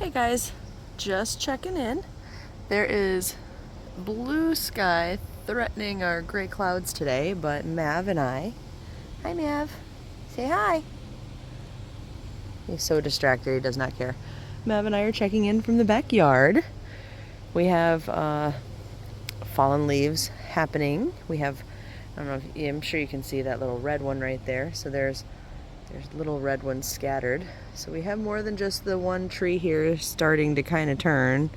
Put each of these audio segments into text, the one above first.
Hey guys, just checking in. There is blue sky threatening our gray clouds today, but Mav and I, hi Mav, say hi. He's so distracted, he does not care. Mav and I are checking in from the backyard. We have fallen leaves happening. We have, I don't know, I'm sure you can see that little red one right there. So there's little red ones scattered. So we have more than just the one tree here starting to kind of turn.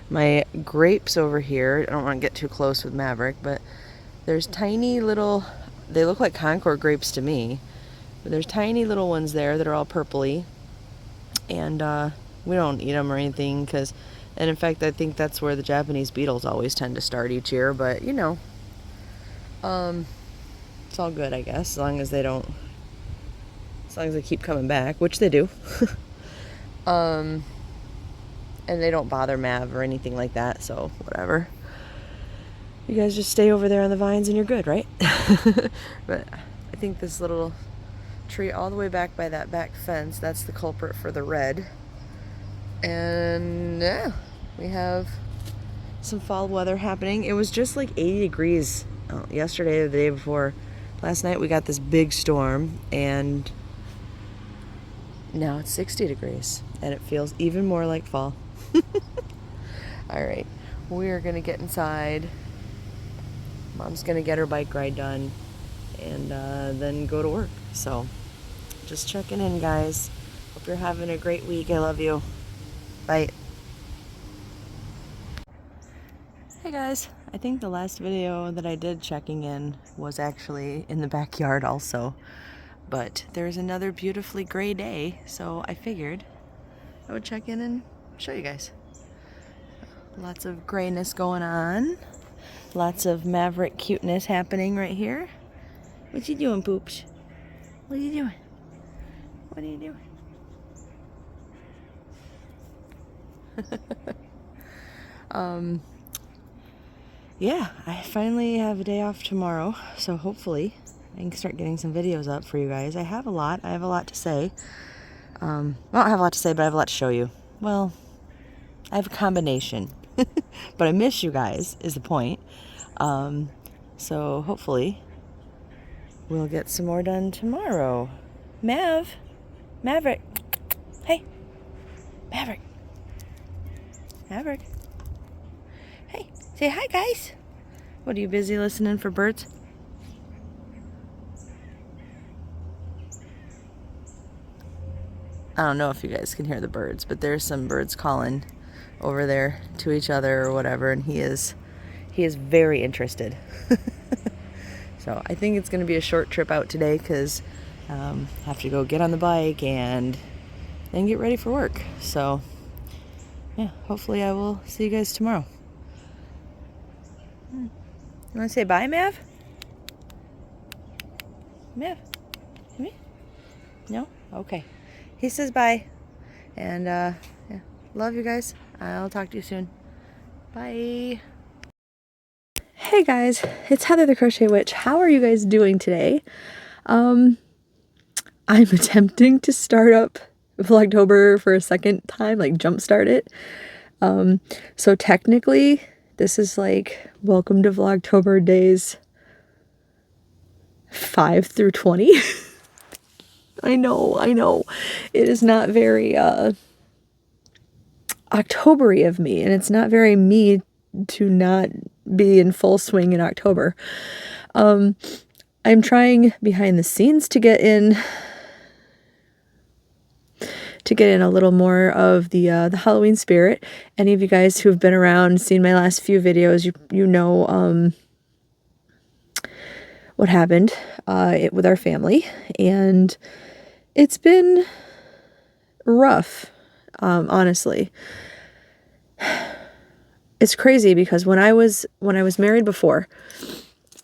My grapes over here, I don't want to get too close with Maverick, but there's tiny little, they look like Concord grapes to me, but there's tiny little ones there that are all purpley, and we don't eat them or anything, and in fact I think that's where the Japanese beetles always tend to start each year, but you know, it's all good I guess, as long as they keep coming back, which they do. And they don't bother Mav or anything like that, so whatever. You guys just stay over there on the vines and you're good, right? But I think this little tree all the way back by that back fence, that's the culprit for the red. And yeah, we have some fall weather happening. It was just like 80 degrees yesterday or the day before. Last night we got this big storm, and now it's 60 degrees, and it feels even more like fall. All right, we're gonna get inside. Mom's gonna get her bike ride done, and then go to work. So, just checking in, guys. Hope you're having a great week. I love you. Bye. Hey guys, I think the last video that I did checking in was actually in the backyard also. But there's another beautifully gray day, so I figured I would check in and show you guys. Lots of grayness going on. Lots of Maverick cuteness happening right here. What you doing, Poops? What are you doing? What are you doing? Yeah, I finally have a day off tomorrow, so hopefully I can start getting some videos up for you guys. I have a lot to say. I don't have a lot to say, but I have a lot to show you. Well, I have a combination. But I miss you guys, is the point. So hopefully we'll get some more done tomorrow. Maverick. Hey, Maverick. Hey, say hi, guys. What, are you busy listening for birds? I don't know if you guys can hear the birds, but there's some birds calling over there to each other or whatever, and he is very interested. So I think it's going to be a short trip out today because I have to go get on the bike and then get ready for work. So yeah, hopefully I will see you guys tomorrow. You want to say bye, Mav? Mav? Me? No? Okay. He says bye. And yeah, love you guys. I'll talk to you soon. Bye. Hey guys, it's Heather the Crochet Witch. How are you guys doing today? I'm attempting to start up Vlogtober for a second time, like jumpstart it. So technically, this is like welcome to Vlogtober days 5 through 20. I know. It is not very October-y of me, and it's not very me to not be in full swing in October. I'm trying behind the scenes to get in a little more of the Halloween spirit. Any of you guys who've been around, seen my last few videos, you know what happened with our family, and it's been rough, honestly. It's crazy because when I was married before,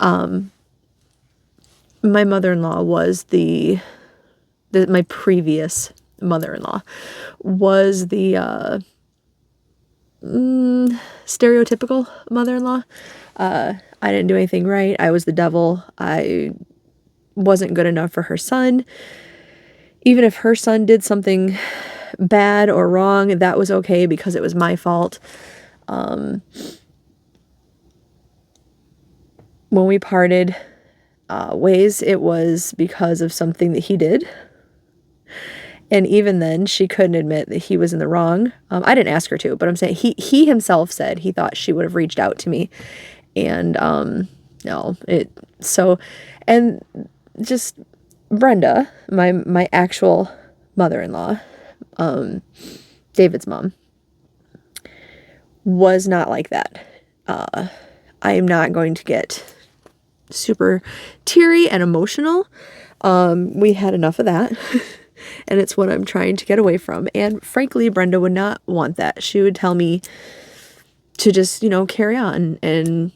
my mother-in-law was my previous mother-in-law was the stereotypical mother-in-law. I didn't do anything right. I was the devil. I wasn't good enough for her son. Even if her son did something bad or wrong, that was okay because it was my fault. When we parted ways, it was because of something that he did. And even then, she couldn't admit that he was in the wrong. I didn't ask her to, but I'm saying he himself said he thought she would have reached out to me. And no, and just Brenda, my actual mother-in-law, David's mom, was not like that. I am not going to get super teary and emotional. We had enough of that. And it's what I'm trying to get away from. And frankly, Brenda would not want that. She would tell me to just, carry on and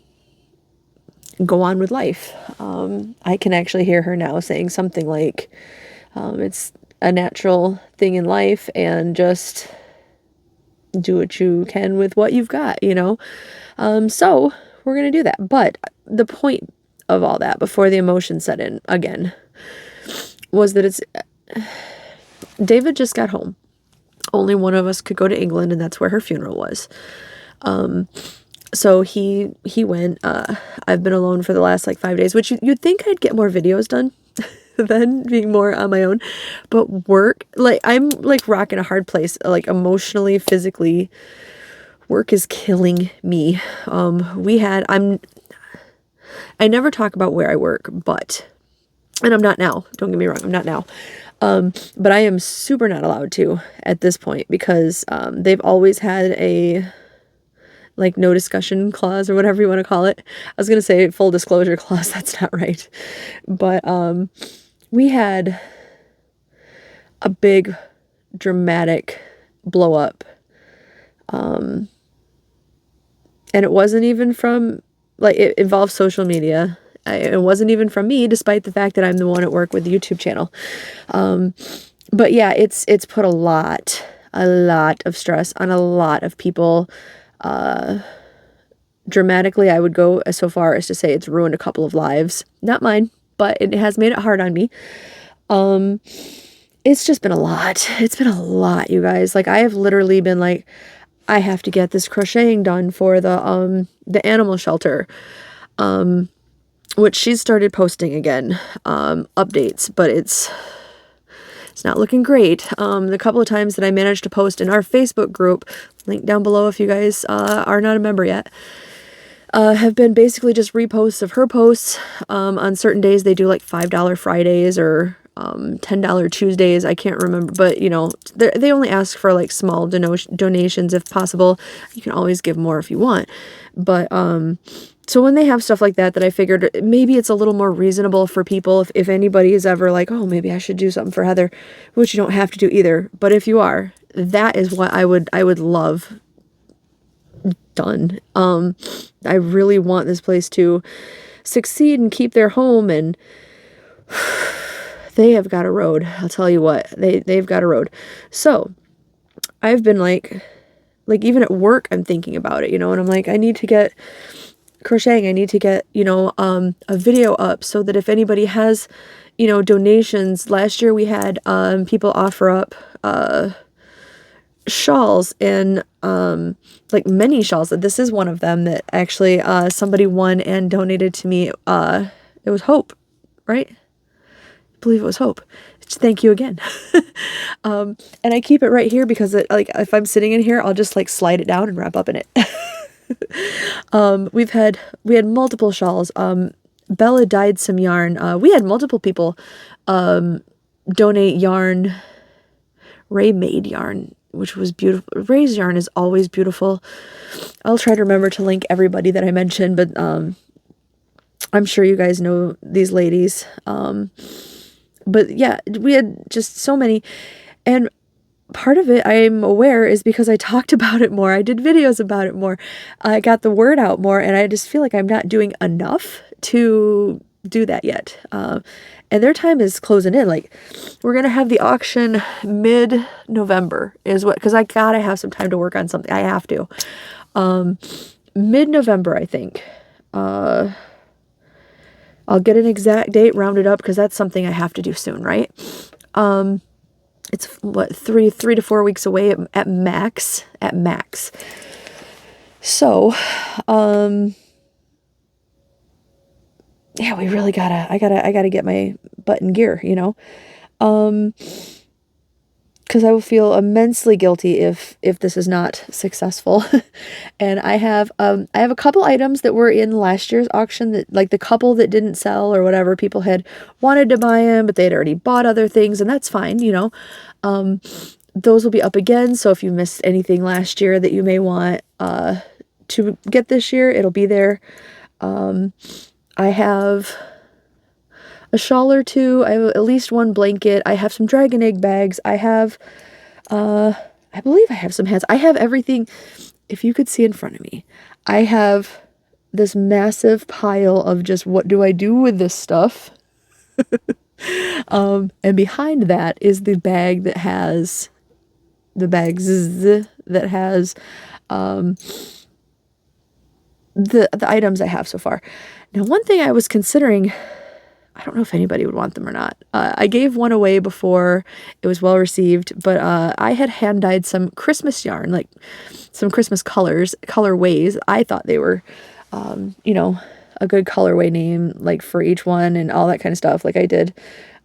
go on with life. I can actually hear her now saying something like, it's a natural thing in life and just do what you can with what you've got, So we're going to do that. But the point of all that, before the emotion set in again, was that David just got home. Only one of us could go to England, and that's where her funeral was. So he went. I've been alone for the last 5 days, which you'd think I'd get more videos done than being more on my own. But work, I'm rocking a hard place, emotionally, physically. Work is killing me. I never talk about where I work, and I'm not now. Don't get me wrong, I'm not now. But I am super not allowed to at this point because they've always had a no discussion clause or whatever you want to call it. I was going to say full disclosure clause. That's not right. But we had a big dramatic blow up. And it wasn't even from it involved social media. It wasn't even from me, despite the fact that I'm the one at work with the YouTube channel. But yeah, it's put a lot of stress on a lot of people. Dramatically, I would go so far as to say it's ruined a couple of lives. Not mine, but it has made it hard on me. It's just been a lot. It's been a lot, you guys. I have literally been I have to get this crocheting done for the animal shelter. Which she's started posting again, updates, but it's not looking great. The couple of times that I managed to post in our Facebook group, link down below if you guys are not a member yet, have been basically just reposts of her posts. On certain days they do $5 Fridays or $10 Tuesdays. I can't remember, but they only ask for small donations if possible. You can always give more if you want, but so when they have stuff like that I figured maybe it's a little more reasonable for people if anybody is ever oh, maybe I should do something for Heather, which you don't have to do either. But if you are, that is what I would love done. I really want this place to succeed and keep their home, and they have got a road. I'll tell you what, they've got a road. So I've been even at work, I'm thinking about it, and I'm I need to get crocheting. I need to get, a video up so that if anybody has, donations. Last year we had people offer up shawls and many shawls. This is one of them that actually somebody won and donated to me. It was Hope, right? I believe it was Hope. Thank you again. And I keep it right here because if I'm sitting in here, I'll just slide it down and wrap up in it. We had multiple shawls. Bella dyed some yarn. We had multiple people donate yarn. Ray made yarn, which was beautiful. Ray's yarn is always beautiful. I'll try to remember to link everybody that I mentioned, but I'm sure you guys know these ladies. But yeah, we had just so many, and part of it, I'm aware, is because I talked about it more. I did videos about it more. I got the word out more, and I just feel like I'm not doing enough to do that yet. And their time is closing in. We're going to have the auction mid-November because I gotta have some time to work on something. I have to. Mid-November, I think. I'll get an exact date rounded up because that's something I have to do soon, right? It's what, 3 to 4 weeks away at max, So, yeah, we really I gotta get my butt in gear, you know? Because I will feel immensely guilty if this is not successful. And I have a couple items that were in last year's auction, that like the couple that didn't sell or whatever, people had wanted to buy them, but they had already bought other things, and that's fine, you know. Those will be up again, so if you missed anything last year that you may want to get this year, it'll be there. I have a shawl or two. I have at least one blanket. I have some dragon egg bags. I have, I believe I have some hats. I have everything. If you could see in front of me, I have this massive pile of just what do I do with this stuff? And behind that is the bag that has the items I have so far. Now, one thing I was considering, I don't know if anybody would want them or not. I gave one away before it was well received, but I had hand dyed some Christmas yarn, like some Christmas colorways. I thought they were, you know, a good colorway name, like for each one and all that kind of stuff. Like I did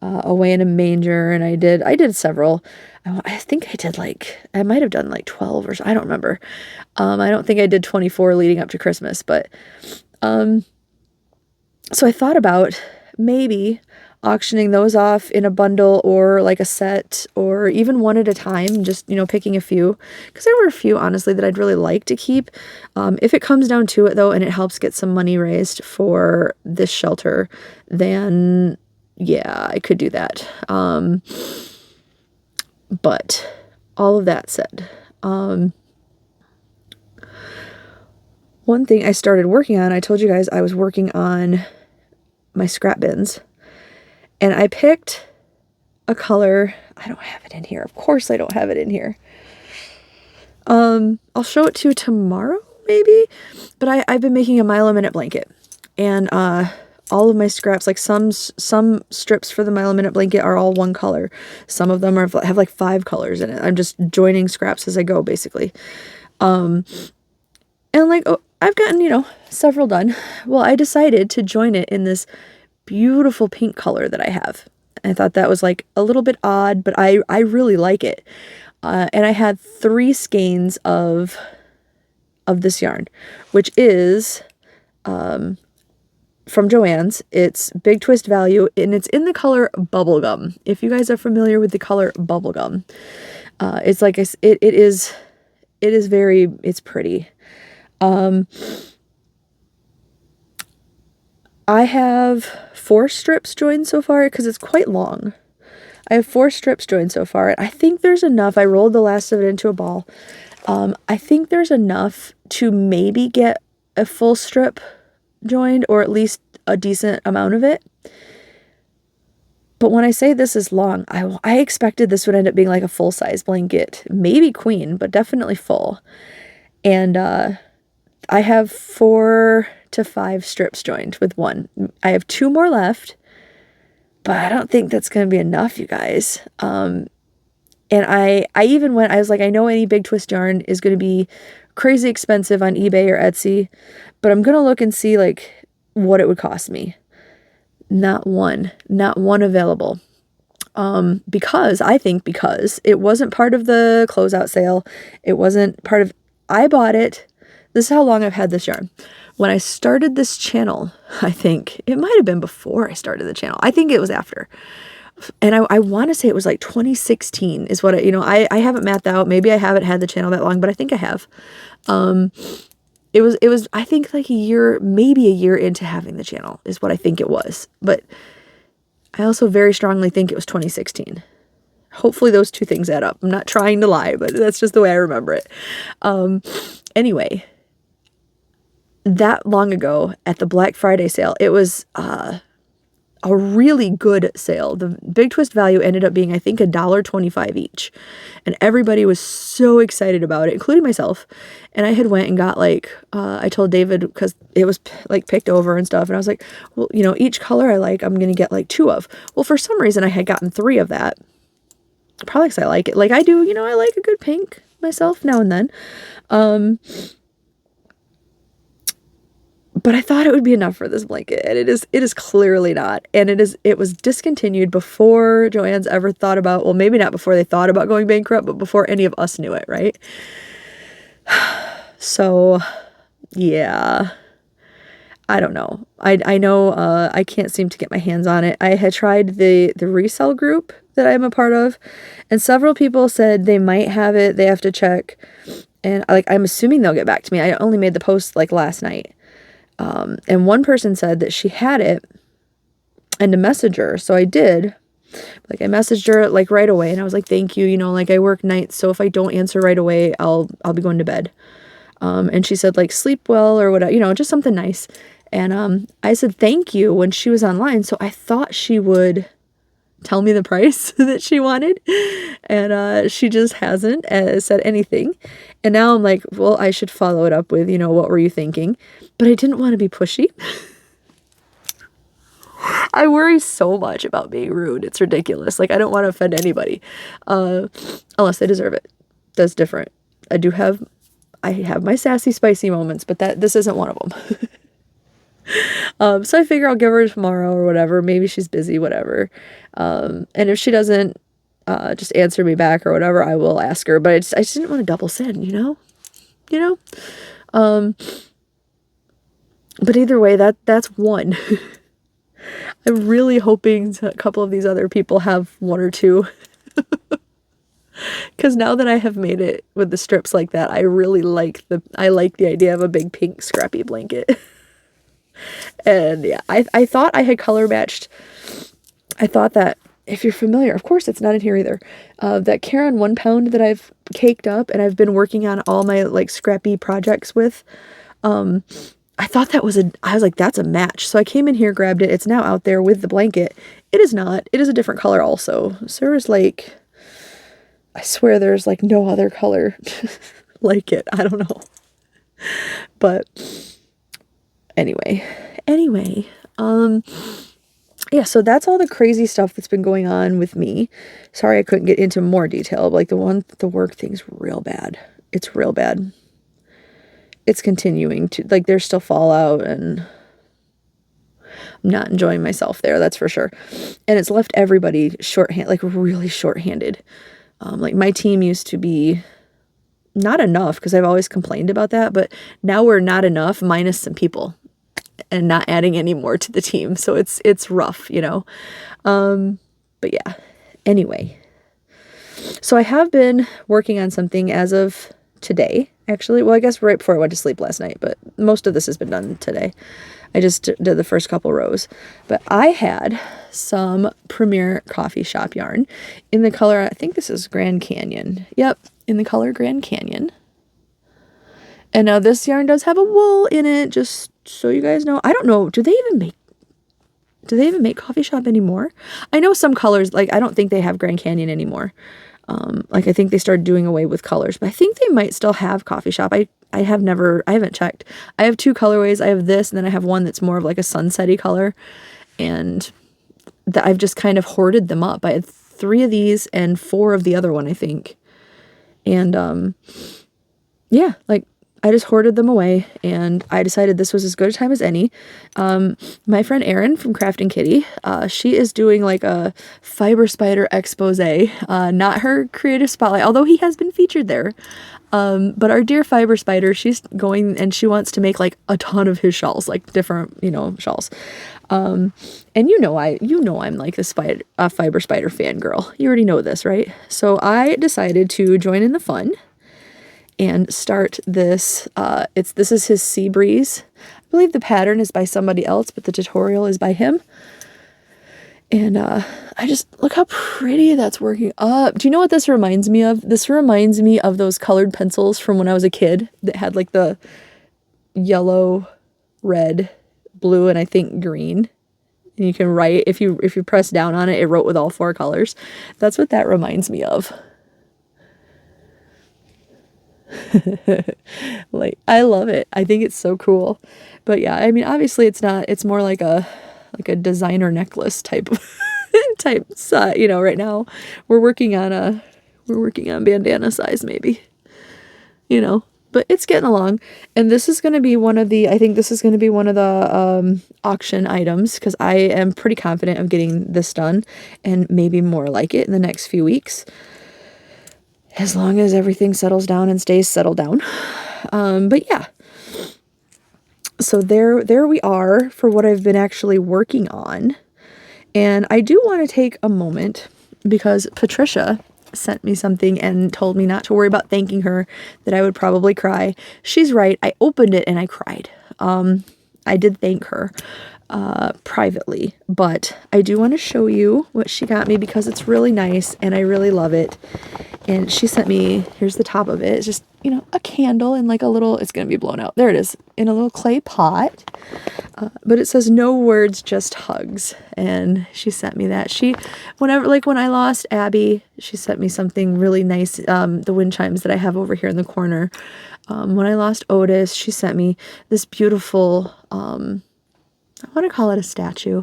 Away in a Manger, and I did several. I think I did I might have done like 12 or so. I don't remember. I don't think I did 24 leading up to Christmas, but so I thought about maybe auctioning those off in a bundle or like a set, or even one at a time, just, you know, picking a few, because there were a few, honestly, that I'd really like to keep. If it comes down to it, though, and it helps get some money raised for this shelter, then yeah, I could do that. But all of that said, one thing I started working on, I told you guys I was working on my scrap bins, and I picked a color. I don't have it in here. Of course I don't have it in here. I'll show it to you tomorrow, maybe, but I've been making a Mile a Minute blanket, and all of my scraps, like some strips for the Mile a Minute blanket are all one color. Some of them have like 5 colors in it. I'm just joining scraps as I go, basically. And like, oh, I've gotten, you know, several done. Well, I decided to join it in this beautiful pink color that I have. I thought that was like a little bit odd, but I really like it. And I had 3 skeins of this yarn, which is from Joann's. It's Big Twist Value, and it's in the color Bubblegum. If you guys are familiar with the color Bubblegum, it's like it is very, it's pretty. I have 4 strips joined so far because it's quite long. I have 4 strips joined so far, and I think there's enough. I rolled the last of it into a ball. I think there's enough to maybe get a full strip joined, or at least a decent amount of it. But when I say this is long, I expected this would end up being like a full-size blanket, maybe queen, but definitely full. And I have 4 to 5 strips joined with one. I have 2 more left, but I don't think that's going to be enough, you guys. And I was like, I know any Big Twist yarn is going to be crazy expensive on eBay or Etsy, but I'm going to look and see like what it would cost me. Not one available. Because it wasn't part of the closeout sale. It wasn't part of, I bought it. This is how long I've had this yarn. When I started this channel, I think it might have been before I started the channel. I think it was after. And I want to say it was like 2016 is what I haven't mapped out. Maybe I haven't had the channel that long, but I think I have. It was I think like maybe a year into having the channel is what I think it was. But I also very strongly think it was 2016. Hopefully those 2 things add up. I'm not trying to lie, but that's just the way I remember it. Anyway, that long ago at the Black Friday sale, it was a really good sale. The Big Twist Value ended up being, I think, $1.25 each. And everybody was so excited about it, including myself. And I had went and got like, I told David, because it was like picked over and stuff. And I was like, well, each color I like, I'm going to get like 2 of. Well, for some reason I had gotten 3 of that. Probably because I like it. Like I do, you know, I like a good pink myself now and then. But I thought it would be enough for this blanket, and it is clearly not. And it was discontinued before Joann's ever thought about, well, maybe not before they thought about going bankrupt, but before any of us knew it, right? So, yeah. I don't know. I know I can't seem to get my hands on it. I had tried the resell group that I'm a part of, and several people said they might have it. They have to check, and like I'm assuming they'll get back to me. I only made the post like last night. And one person said that she had it and to message her. So I did. Like I messaged her like right away, and I was like, thank you. You know, like I work nights, so if I don't answer right away, I'll be going to bed. And she said like sleep well or whatever, you know, just something nice. And I said thank you when she was online. So I thought she would tell me the price that she wanted, and she just hasn't said anything. And now I'm like, well, I should follow it up with, you know, what were you thinking? But I didn't want to be pushy. I worry so much about being rude. It's ridiculous. Like I don't want to offend anybody, unless they deserve it. That's different. I have my sassy, spicy moments, but this isn't one of them. So I figure I'll give her tomorrow or whatever. Maybe she's busy, whatever. And if she doesn't just answer me back or whatever, I will ask her. But I just didn't want to double send, you know? But either way, that's one. I'm really hoping a couple of these other people have one or two. Because now that I have made it with the strips like that, I really like the idea of a big pink scrappy blanket. And yeah, I thought I had color matched. I thought that, if you're familiar, of course it's not in here either, that Karen 1 pound that I've caked up and I've been working on all my like scrappy projects with, I thought I was like, that's a match. So I came in here, grabbed it. It's now out there with the blanket. It is not. It is a different color also. So there's like, I swear there's like no other color like it. I don't know. But anyway, yeah, so that's all the crazy stuff that's been going on with me. Sorry I couldn't get into more detail, but like the work thing's real bad. It's real bad. It's continuing to, like, there's still fallout, and I'm not enjoying myself there, that's for sure. And it's left everybody shorthanded, like really shorthanded. Like my team used to be not enough, because I've always complained about that, but now we're not enough minus some people and not adding any more to the team. So it's rough, you know? But yeah, anyway. So I have been working on something as of today, actually. Well, I guess right before I went to sleep last night, but most of this has been done today. I just did the first couple rows. But I had some Premier Coffee Shop yarn in the color, I think this is Grand Canyon. Yep, in the color Grand Canyon. And now this yarn does have a wool in it, just so you guys know. I don't know, do they even make Coffee Shop anymore? I know some colors, like I don't think they have Grand Canyon anymore. Like I think they started doing away with colors, but I think they might still have Coffee Shop. I haven't checked. I have two colorways. I have this, and then I have one that's more of like a sunsetty color, and I've just kind of hoarded them up. I had 3 of these and 4 of the other one, I think. And yeah, like I just hoarded them away, and I decided this was as good a time as any. My friend Erin from Crafting Kitty, she is doing like a fiber spider expose, not her creative spotlight, although he has been featured there. But our dear fiber spider, she's going and she wants to make like a ton of his shawls, like different, shawls. And I'm like a fiber spider fangirl. You already know this, right? So I decided to join in the fun and start this. This is his Sea Breeze. I believe the pattern is by somebody else, but the tutorial is by him. And I just, look how pretty that's working up. Do you know what this reminds me of? This reminds me of those colored pencils from when I was a kid that had like the yellow, red, blue, and I think green. And you can write, if you press down on it, it wrote with all 4 colors. That's what that reminds me of. Like, I love it. I think it's so cool. But yeah, I mean, obviously it's not, it's more like a designer necklace type of type size. You know, right now we're working on bandana size maybe, you know, but it's getting along. And this is going to be one of the, I think this is going to be one of the auction items, because I am pretty confident of getting this done and maybe more like it in the next few weeks, as long as everything settles down and stays settled down. But yeah, so there we are for what I've been actually working on. And I do want to take a moment, because Patricia sent me something and told me not to worry about thanking her, that I would probably cry. She's right. I opened it and I cried. I did thank her privately, but I do want to show you what she got me, because it's really nice and I really love it. And she sent me, here's the top of it. It's just, you know, a candle in like a little, it's going to be blown out. There it is, in a little clay pot. But it says no words, just hugs. And she sent me that. Whenever, like when I lost Abby, she sent me something really nice. The wind chimes that I have over here in the corner. When I lost Otis, she sent me this beautiful, I want to call it a statue,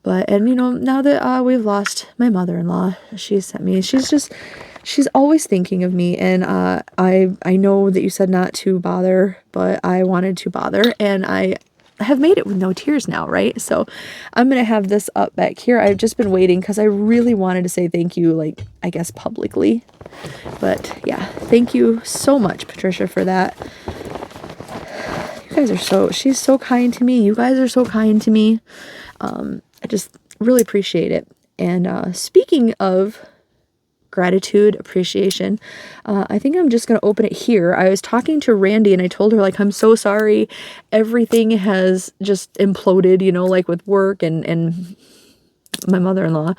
and you know, now that we've lost my mother-in-law, she sent me, she's always thinking of me. And I know that you said not to bother, but I wanted to bother, and I have made it with no tears now, right? So I'm gonna have this up back here. I've just been waiting because I really wanted to say thank you, like, I guess publicly. But yeah, thank you so much, Patricia, for that. You guys are she's so kind to me. You guys are so kind to me. I just really appreciate it. And speaking of gratitude, appreciation, I think I'm just going to open it here. I was talking to Randy and I told her, like, I'm so sorry. Everything has just imploded, you know, like with work and my mother-in-law.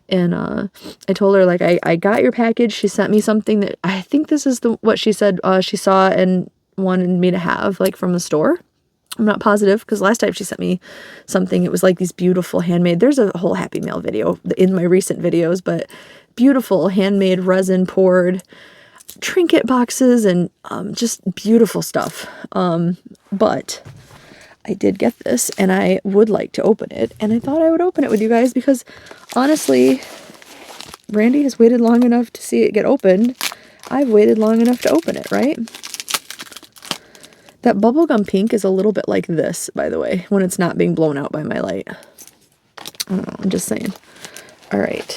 And I told her, like, I got your package. She sent me something that I think this is what she said she saw and wanted me to have, like, from the store. I'm not positive, because last time she sent me something, it was like these beautiful handmade, there's a whole Happy Mail video in my recent videos, but beautiful handmade resin poured trinket boxes and just beautiful stuff. But I did get this and I would like to open it, and I thought I would open it with you guys, because honestly, Randy has waited long enough to see it get opened. I've waited long enough to open it, right? That bubblegum pink is a little bit like this, by the way, when it's not being blown out by my light. I don't know, I'm just saying. All right.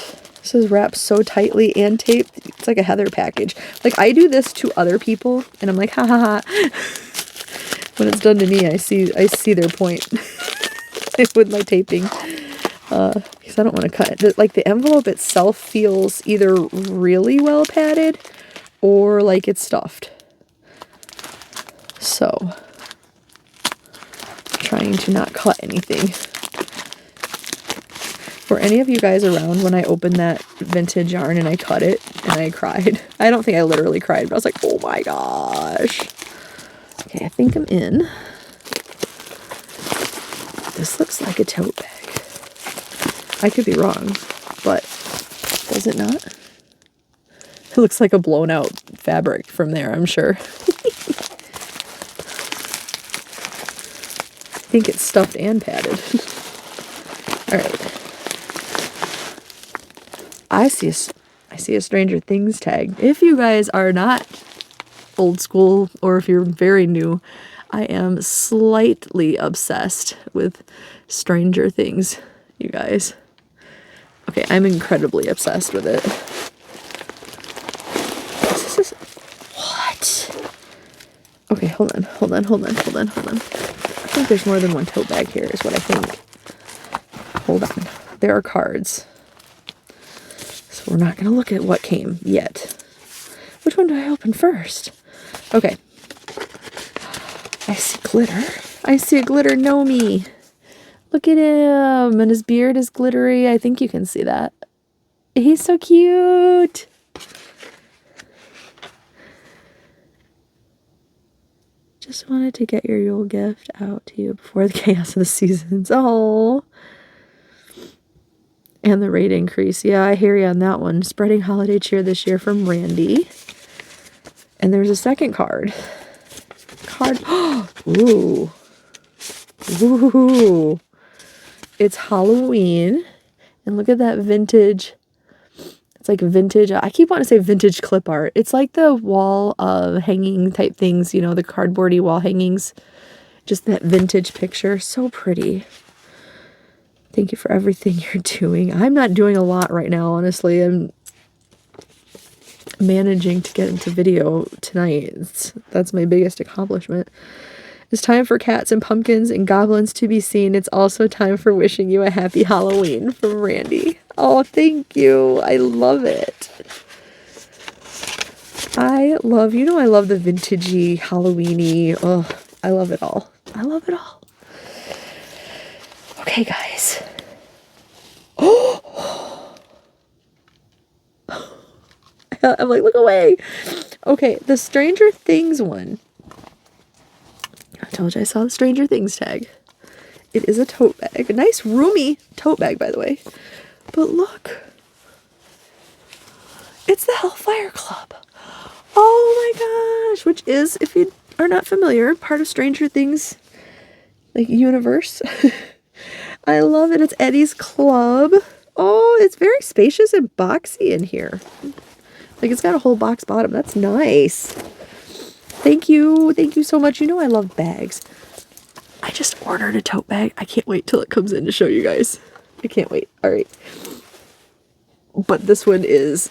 This is wrapped so tightly and taped. It's like a Heather package. Like, I do this to other people, and I'm like, ha ha ha. When it's done to me, I see their point with my taping. Because I don't want to cut it. Like, the envelope itself feels either really well padded or like it's stuffed. So, trying to not cut anything. Were any of you guys around when I opened that vintage yarn and I cut it and I cried? I don't think I literally cried, but I was like, oh my gosh. Okay, I think I'm in. This looks like a tote bag. I could be wrong, but does it not? It looks like a blown out fabric from there, I'm sure. I think it's stuffed and padded. All right. I see a Stranger Things tag. If you guys are not old school, or if you're very new, I am slightly obsessed with Stranger Things, you guys. Okay, I'm incredibly obsessed with it. This is what? Okay, hold on. I think there's more than one tote bag here, is what I think. Hold on. There are cards. So we're not going to look at what came yet. Which one do I open first? Okay. I see glitter. I see a glitter Nomi. Look at him. And his beard is glittery. I think you can see that. He's so cute. Just wanted to get your Yule gift out to you before the chaos of the seasons. Oh. And the rate increase. Yeah, I hear you on that one. Spreading holiday cheer this year from Randy. And there's a second card. Ooh. Ooh. It's Halloween. And look at that vintage. It's like vintage. I keep wanting to say vintage clip art. It's like the wall hanging type things, you know, the cardboardy wall hangings. Just that vintage picture. So pretty. Thank you for everything you're doing. I'm not doing a lot right now, honestly. I'm managing to get into video tonight. That's my biggest accomplishment. It's time for cats and pumpkins and goblins to be seen. It's also time for wishing you a happy Halloween from Randy. Oh, thank you. I love it. I love the vintagey, Halloweeny. Oh, I love it all. I love it all. Okay, guys. Oh, I'm like, look away. Okay, the Stranger Things one. I told you I saw the Stranger Things tag. It is a tote bag. A nice roomy tote bag, by the way. But look. It's the Hellfire Club. Oh my gosh. Which is, if you are not familiar, part of Stranger Things, like, universe. I love it. It's Eddie's Club. Oh, it's very spacious and boxy in here. Like, it's got a whole box bottom. That's nice. Thank you. Thank you so much. You know I love bags. I just ordered a tote bag. I can't wait till it comes in to show you guys. I can't wait. All right. But this one is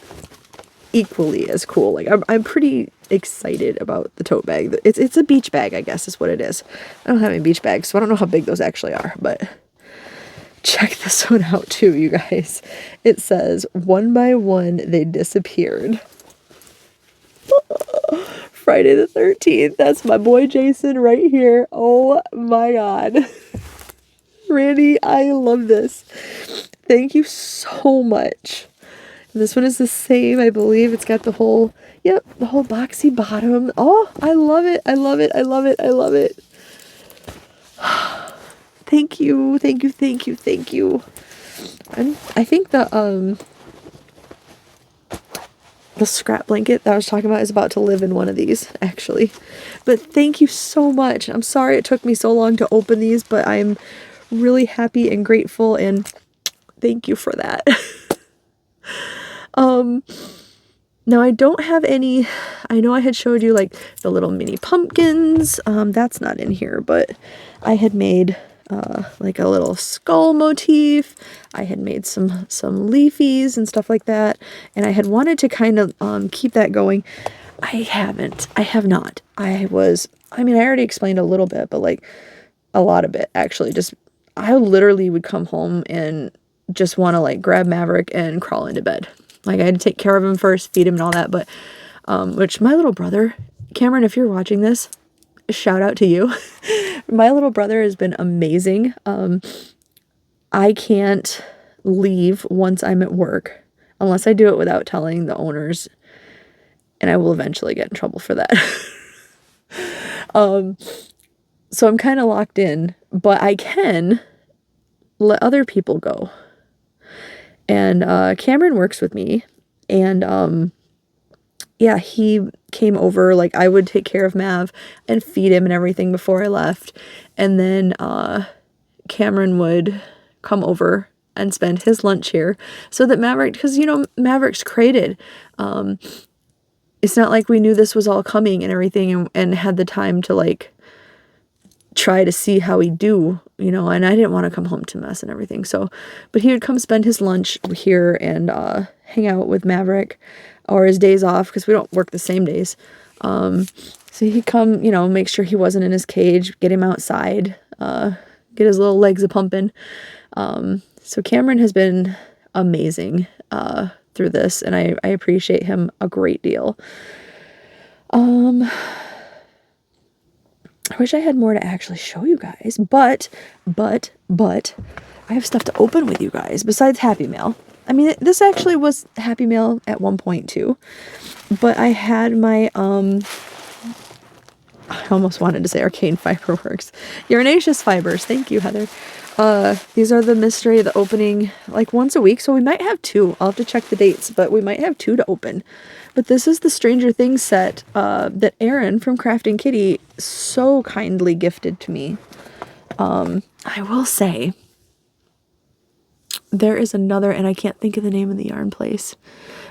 equally as cool. Like, I'm pretty excited about the tote bag. It's a beach bag, I guess is what it is. I don't have any beach bags, so I don't know how big those actually are, but check this one out too, you guys. It says, one by one, they disappeared. Friday the 13th. That's my boy Jason right here. Oh my God. Randy, I love this. Thank you so much. And this one is the same, I believe. It's got the whole, yep, the whole boxy bottom. Oh, I love it. I love it. I love it. I love it. Thank you. Thank you. Thank you. Thank you. I think the scrap blanket that I was talking about is about to live in one of these, actually. But thank you so much. I'm sorry it took me so long to open these, but I'm really happy and grateful, and thank you for that. Now I don't have any, I know I had showed you like the little mini pumpkins. That's not in here, but I had made like a little skull motif. I had made some leafies and stuff like that, and I had wanted to kind of keep that going. I have not. I already explained a little bit, but like a lot of it actually. Just, I literally would come home and just want to like grab Maverick and crawl into bed. Like, I had to take care of him first, feed him and all that, but which my little brother, Cameron, if you're watching this, shout out to you. My little brother has been amazing. I can't leave once I'm at work unless I do it without telling the owners, and I will eventually get in trouble for that. So I'm kind of locked in, but I can let other people go. And Cameron works with me, and yeah, he came over. Like, I would take care of Mav and feed him and everything before I left, and then Cameron would come over and spend his lunch here so that Maverick, because you know Maverick's crated. It's not like we knew this was all coming and everything, and had the time to like try to see how he'd do, you know, and I didn't want to come home to mess and everything. So, but he would come spend his lunch here and hang out with Maverick, or his days off, because we don't work the same days. So he'd come, you know, make sure he wasn't in his cage, get him outside, get his little legs a-pumping. So Cameron has been amazing through this, and I appreciate him a great deal. I wish I had more to actually show you guys, but I have stuff to open with you guys besides Happy Mail. I mean, this actually was Happy Mail at one point too, but I had my, I almost wanted to say Arcane Fiberworks. Urinaceous Fibers. Thank you, Heather. These are the mystery, the opening like once a week. So we might have two. I'll have to check the dates, but we might have two to open. But this is the Stranger Things set that Erin from Crafting Kitty so kindly gifted to me. I will say, there is another, and I can't think of the name of the yarn place,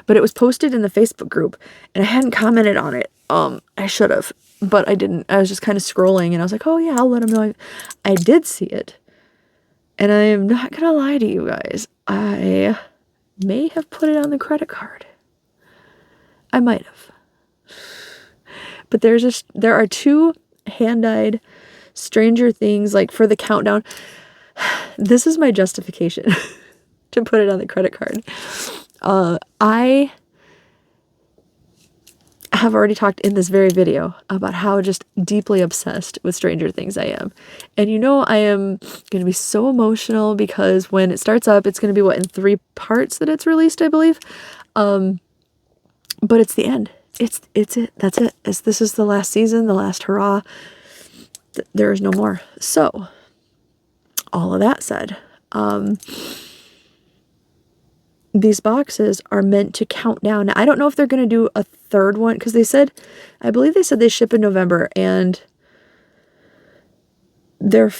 but it was posted in the Facebook group, and I hadn't commented on it. I should have, but I didn't. I was just kind of scrolling, and I was like, oh yeah, I'll let them know. I did see it, and I am not gonna lie to you guys. I may have put it on the credit card. I might have. But there are 2 hand-dyed Stranger Things, like, for the countdown. This is my justification to put it on the credit card. I have already talked in this very video about how just deeply obsessed with Stranger Things I am. And you know I am going to be so emotional because when it starts up, it's going to be, what, in 3 parts that it's released, I believe? But it's the end. It's it. That's it. This is the last season, the last hurrah. There is no more. So, all of that said, these boxes are meant to count down. Now, I don't know if they're going to do a 3rd one, because I believe they said they ship in November, and they're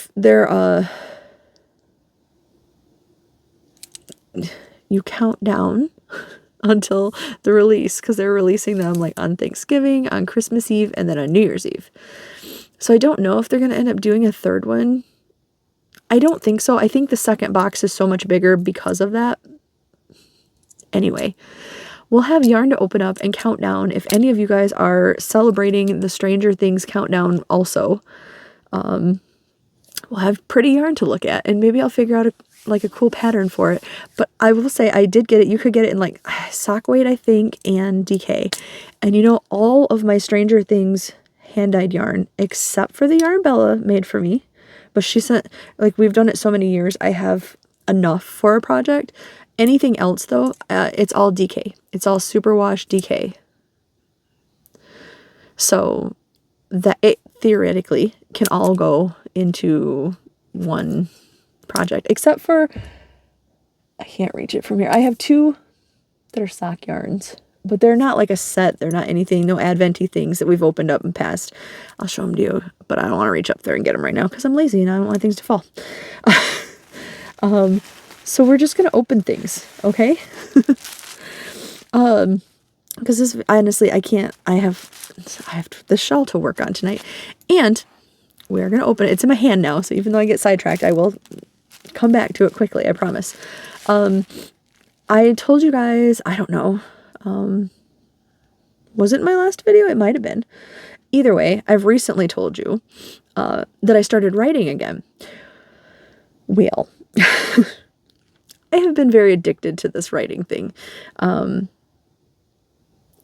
you count down until the release, because they're releasing them like on Thanksgiving, on Christmas Eve, and then on New Year's Eve. So I don't know if they're going to end up doing a 3rd one. I don't think so. I think the 2nd box is so much bigger because of that. Anyway, we'll have yarn to open up and count down. If any of you guys are celebrating the Stranger Things countdown also, we'll have pretty yarn to look at, and maybe I'll figure out a cool pattern for it. But I will say I did get it. You could get it in like sock weight, I think, and DK. And you know, all of my Stranger Things hand-dyed yarn, except for the yarn Bella made for me, but she sent, like, we've done it so many years, I have enough for a project. Anything else though, it's all DK. It's all superwash DK. So that it theoretically can all go into one project, except for, I can't reach it from here. I have 2 that are sock yarns, but they're not like a set. They're not anything, no adventy things that we've opened up and passed. I'll show them to you, but I don't want to reach up there and get them right now because I'm lazy and I don't want things to fall. So we're just going to open things, okay? Because this, honestly, I can't, I have the shawl to work on tonight, and we're going to open it. It's in my hand now, so even though I get sidetracked, I will come back to it quickly, I promise. I told you guys, I don't know, was it in my last video? It might have been. Either way, I've recently told you that I started writing again. Well, I have been very addicted to this writing thing.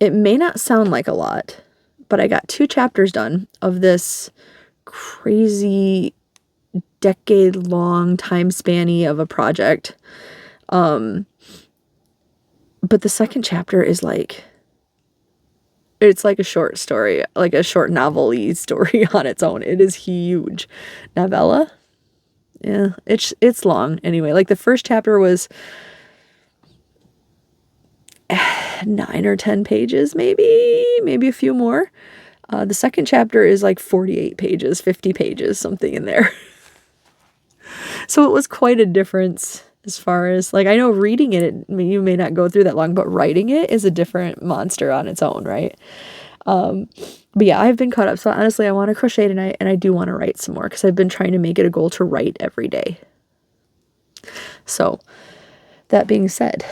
It may not sound like a lot, but I got 2 chapters done of this crazy decade-long time spanny of a project. But the 2nd chapter is like, it's like a short story, like a short novel-y story on its own. It is huge. Novella? Yeah, it's long. Anyway, like the 1st chapter was 9 or 10 pages, maybe a few more. The 2nd chapter is like 48 pages, 50 pages, something in there. So it was quite a difference as far as, like, I know reading it, you may not go through that long, but writing it is a different monster on its own, right? But yeah, I've been caught up. So honestly, I want to crochet tonight, and I do want to write some more because I've been trying to make it a goal to write every day. So that being said,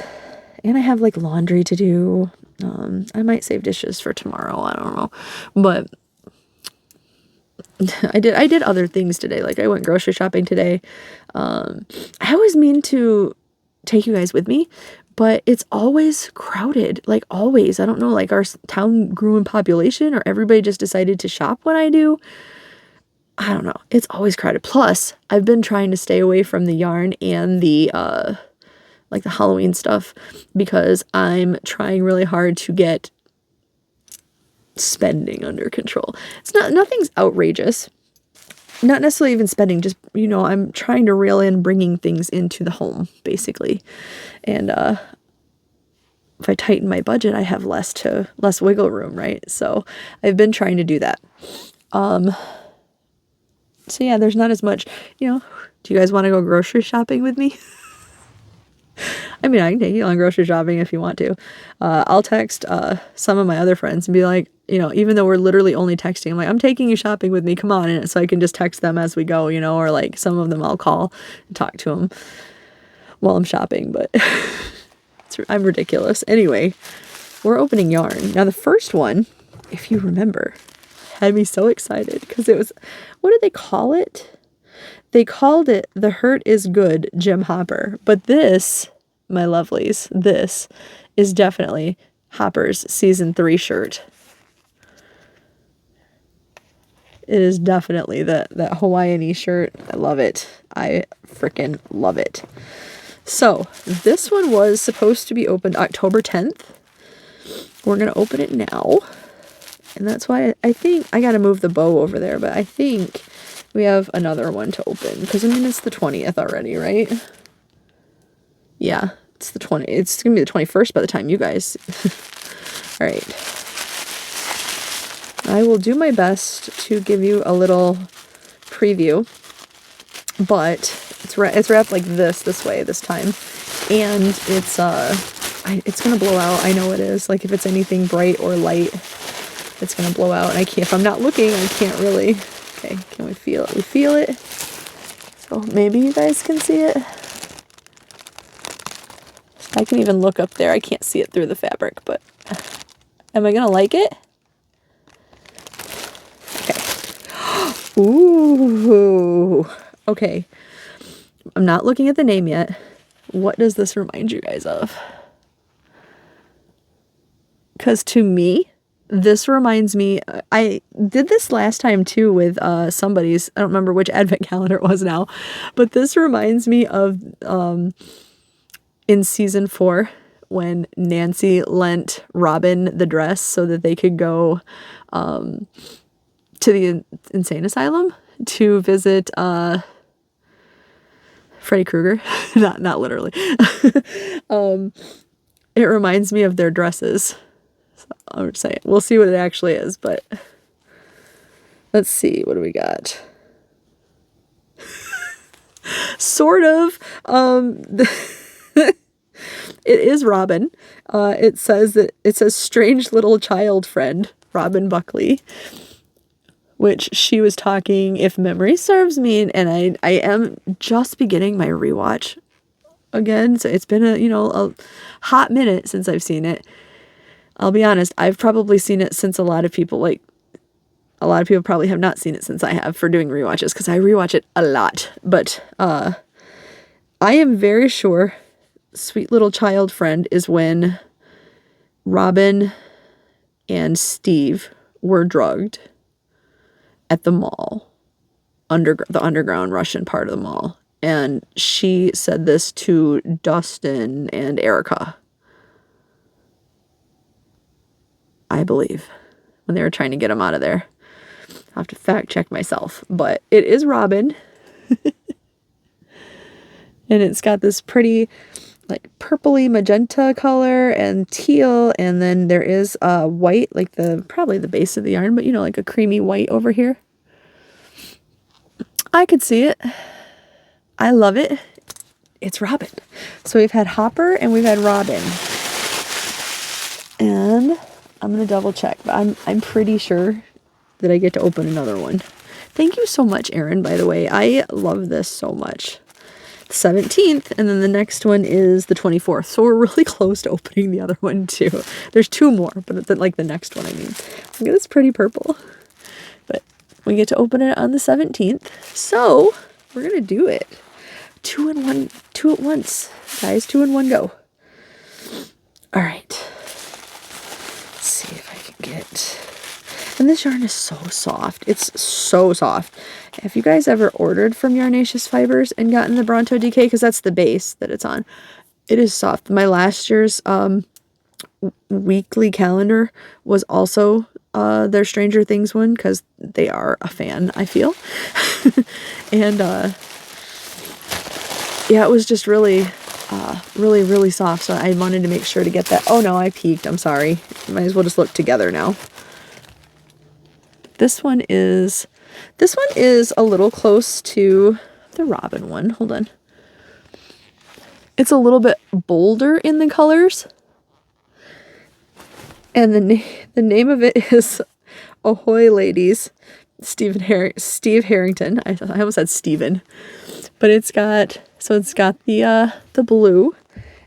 and I have like laundry to do. I might save dishes for tomorrow. I don't know, but I did other things today. Like I went grocery shopping today. I always mean to take you guys with me, but it's always crowded, like always. I don't know, like our town grew in population or everybody just decided to shop when I do. I don't know. It's always crowded. Plus, I've been trying to stay away from the yarn and the like the Halloween stuff because I'm trying really hard to get spending under control. Nothing's outrageous. Not necessarily even spending, just, you know, I'm trying to reel in bringing things into the home, basically. And if I tighten my budget, I have less wiggle room, right? So I've been trying to do that. So yeah, there's not as much, you know. Do you guys want to go grocery shopping with me? I mean, I can take you on grocery shopping if you want to. I'll text some of my other friends and be like, you know, even though we're literally only texting, I'm like, I'm taking you shopping with me, come on. And so I can just text them as we go, you know, or like some of them I'll call and talk to them while I'm shopping, but I'm ridiculous. Anyway, we're opening yarn. Now the first one, if you remember, had me so excited because it was, what did they call it? They called it The Hurt Is Good, Jim Hopper. But this, my lovelies, this is definitely Hopper's season 3 shirt. It is definitely that Hawaiian-y shirt. I love it. I freaking love it. So this one was supposed to be opened October 10th. We're going to open it now. And that's why I think I got to move the bow over there, but I think we have another one to open because I mean, it's the 20th already, right? Yeah, it's the 20th. It's going to be the 21st by the time you guys. All right. I will do my best to give you a little preview, but it's wrapped like this way this time. And it's going to blow out. I know it is. Like if it's anything bright or light, it's going to blow out. And I can't, if I'm not looking, I can't really. Okay, can we feel it? We feel it. So maybe you guys can see it. I can even look up there. I can't see it through the fabric, but am I going to like it? Okay. Ooh. Okay. I'm not looking at the name yet. What does this remind you guys of? Because to me, this reminds me, I did this last time too with somebody's, I don't remember which advent calendar it was now, but this reminds me of in season 4 when Nancy lent Robin the dress so that they could go to the insane asylum to visit Freddy Krueger. not literally. It reminds me of their dresses. I'm just saying, we'll see what it actually is, but let's see, what do we got? Sort of. It is Robin. It says strange little child friend, Robin Buckley, which she was talking, if memory serves me, and I am just beginning my rewatch again, so it's been a hot minute since I've seen it. I'll be honest, I've probably seen it since a lot of people probably have not seen it since I have for doing rewatches, because I rewatch it a lot. But I am very sure Sweet Little Child Friend is when Robin and Steve were drugged at the mall, the underground Russian part of the mall. And she said this to Dustin and Erica, I believe, when they were trying to get him out of there. I'll have to fact check myself, but it is Robin. And it's got this pretty like purpley magenta color and teal, and then there is white, like probably the base of the yarn, but like a creamy white over here. I could see it. I love it. It's Robin. So we've had Hopper and we've had Robin. And I'm going to double check, but I'm pretty sure that I get to open another one. Thank you so much, Erin, by the way. I love this so much. The 17th, and then the next one is the 24th. So we're really close to opening the other one too. There's 2 more, but it's like the next one, I mean. Look at this pretty purple. But we get to open it on the 17th. So we're going to do it. 2 at once. Guys, 2 in 1 go. All right. Let's see if I can get... And this yarn is so soft. It's so soft. Have you guys ever ordered from Yarnaceous Fibers and gotten the Bronto DK? Because that's the base that it's on. It is soft. My last year's weekly calendar was also their Stranger Things one, because they are a fan, I feel. And yeah, it was just really really soft. So I wanted to make sure to get that. Oh no, I peeked. I'm sorry. Might as well just look together now. This one is a little close to the Robin one. Hold on. It's a little bit bolder in the colors. And the name of it is Ahoy Ladies, Steve Harrington. I almost said Steven. But it's got the blue,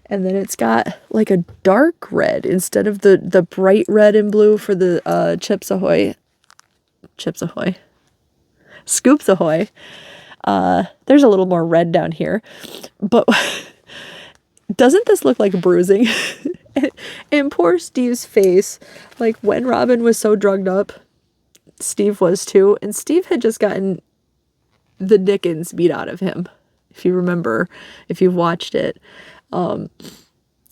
and then it's got like a dark red instead of the bright red and blue for the Chips Ahoy. Scoops Ahoy. There's a little more red down here. But doesn't this look like bruising? And poor Steve's face. Like when Robin was so drugged up, Steve was too. And Steve had just gotten the dickens beat out of him. If you remember, if you've watched it.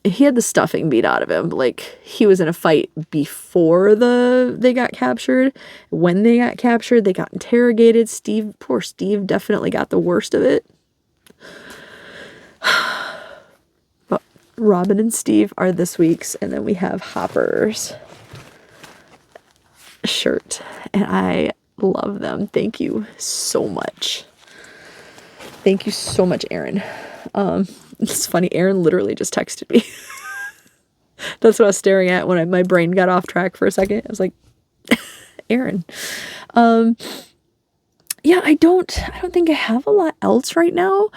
He had the stuffing beat out of him. Like he was in a fight before they got captured. When they got captured, they got interrogated. Poor Steve definitely got the worst of it. But Robin and Steve are this week's, and then we have Hopper's shirt, and I love them. Thank you so much. Thank you so much, Erin. It's funny, Erin literally just texted me. That's what I was staring at when my brain got off track for a second. I was like, Erin. Yeah, I don't think I have a lot else right now.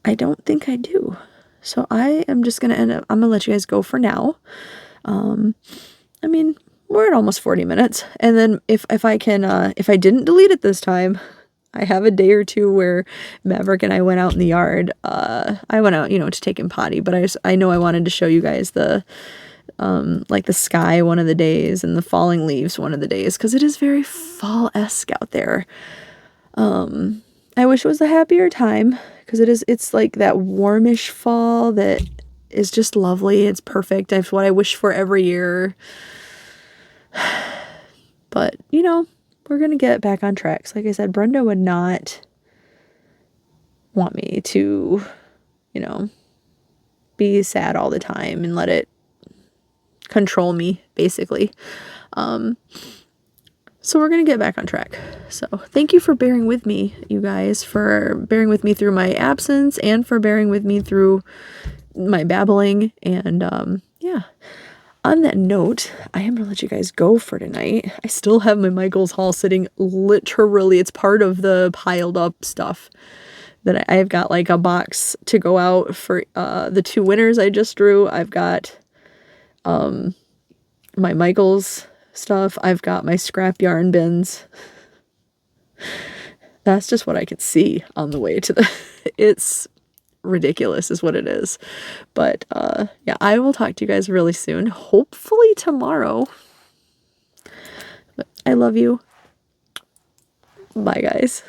I don't think I do. So I am just gonna I'm gonna let you guys go for now. I mean, we're at almost 40 minutes. And then if I didn't delete it this time, I have a day or two where Maverick and I went out in the yard. I went out, to take him potty, but I know I wanted to show you guys the like the sky one of the days and the falling leaves one of the days, because it is very fall-esque out there. I wish it was a happier time, because it's like that warmish fall that is just lovely. It's perfect. It's what I wish for every year. But, we're going to get back on track. So like I said, Brenda would not want me to, be sad all the time and let it control me, basically. So we're going to get back on track. So thank you for bearing with me, you guys, for bearing with me through my absence and for bearing with me through my babbling. And yeah. On that note, I am going to let you guys go for tonight. I still have my Michael's haul sitting literally. It's part of the piled up stuff that I've got, like a box to go out for the 2 winners I just drew. I've got my Michael's stuff. I've got my scrap yarn bins. That's just what I could see on the way to it's ridiculous is what it is. But yeah, I will talk to you guys really soon, hopefully tomorrow. But I love you. Bye, guys.